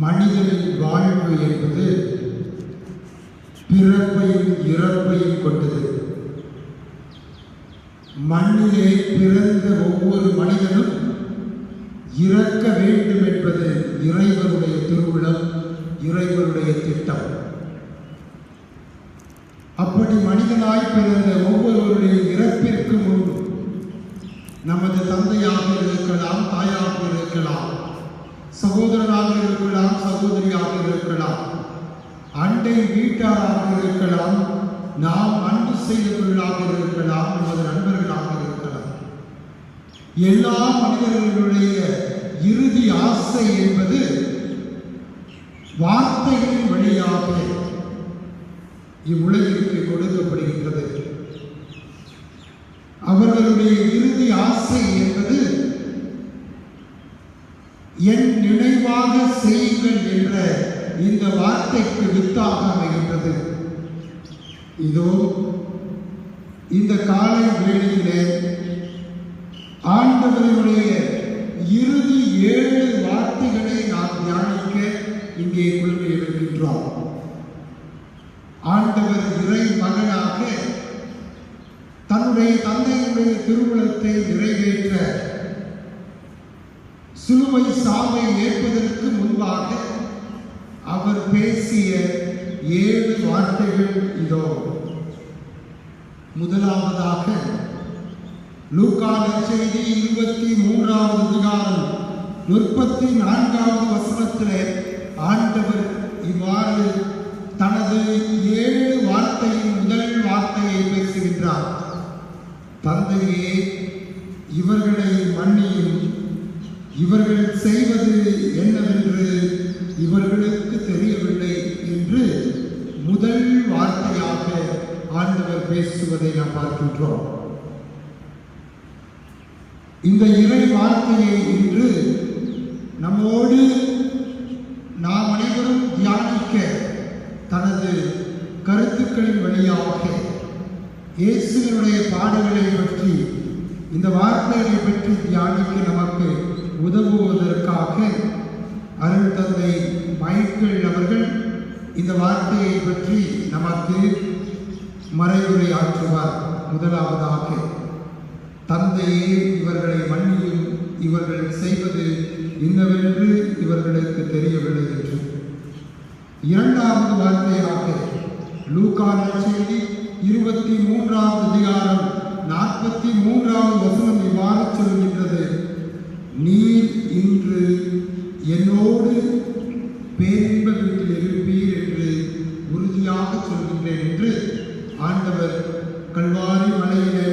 மனிதனின் வாழ்வு என்பது பிறப்பையும் இறப்பையும் கொண்டது. மண்ணிலே பிறந்த ஒவ்வொரு மனிதனும் இறக்க வேண்டும் என்பது இறைவனுடைய திருவிழம், இறைவனுடைய திட்டம். அப்படி மனிதனாய் பிறந்த ஒவ்வொருவருடைய இறப்பிற்கு முன்பு நமது தந்தையாக இருக்கலாம், தாயாக இருக்கலாம், சகோதரனாக இருக்கலாம், சகோதரியாக இருக்கலாம், அண்டை வீட்டாராக இருக்கலாம், நாம் அன்பு செய்தவர்களாக இருக்கலாம், நமது நண்பர்களாக இருக்கலாம். எல்லா மனிதர்களுடைய இறுதி ஆசை என்பது வார்த்தைகளின் வழியாக இவ்வுலகிற்கு கொடுக்கப்படுகின்றது. அவர்களுடைய இறுதி ஆசை என்பது என் நினைவாக செய்யுங்கள் என்ற இந்த வார்த்தைக்கு வித்தாக அமைகின்றது. இதோ இந்த காலை வேளையிலே ஆண்டவருடைய இறுதி 7 வார்த்தைகளை நாம் தியானிக்க இங்கே கொள்கை இருக்கின்றோம். ஆண்டவர் இறை மகனாக தன்னுடைய தந்தையுடைய திருவுளத்தை நிறைவேற்ற சிலுவை சாவை ஏற்பதற்கு முன்பாக அவர் பேசிய 7 வார்த்தைகள் இதோ. முதலாவதாக லூக்கா நற்செய்தி 23வது அதிகாரம் 34வது வசனத்திலே ஆண்டவர் இவ்வாறு தனது 7 வார்த்தையின் முதல் வார்த்தையை பேசுகின்றார். தந்தையே, இவர்களை மன்னியும், இவர்கள் செய்வது என்னவென்று இவர்களுக்கு தெரியவில்லை என்று முதல் வார்த்தையாக ஆண்டவர் பேசுவதை நாம் பார்க்கின்றோம். இந்த இறை வார்த்தையை இன்று நம்மோடு நாம் அனைவரும் தியானிக்க தனது கருத்துக்களின் வழியாக இயேசுவினுடைய பாடுகளை பற்றி, இந்த வார்த்தைகளை பற்றி தியானிக்க நமக்கு உதவுவதற்காக அருள் தந்தை மைக்கேல் அவர்கள் இந்த வார்த்தையை பற்றி நமக்கு மறைவுரை ஆற்றுவார். முதலாவதாக, தந்தையே, இவர்களை மன்னியும், இவர்கள் செய்வது என்னவென்று இவர்களுக்கு தெரியவில்லை என்று. இரண்டாவது வார்த்தையாக லூக்கா நற்செய்தி 23வது அதிகாரம் 43வது வசனம் இவ்வாறு சொல்கின்றது: நீர் இன்று என்னோடு பேரின்ப வீட்டில் இருப்பீர் என்று உறுதியாக சொல்கின்றேன் என்று ஆண்டவர் கல்வாரி மலையிலே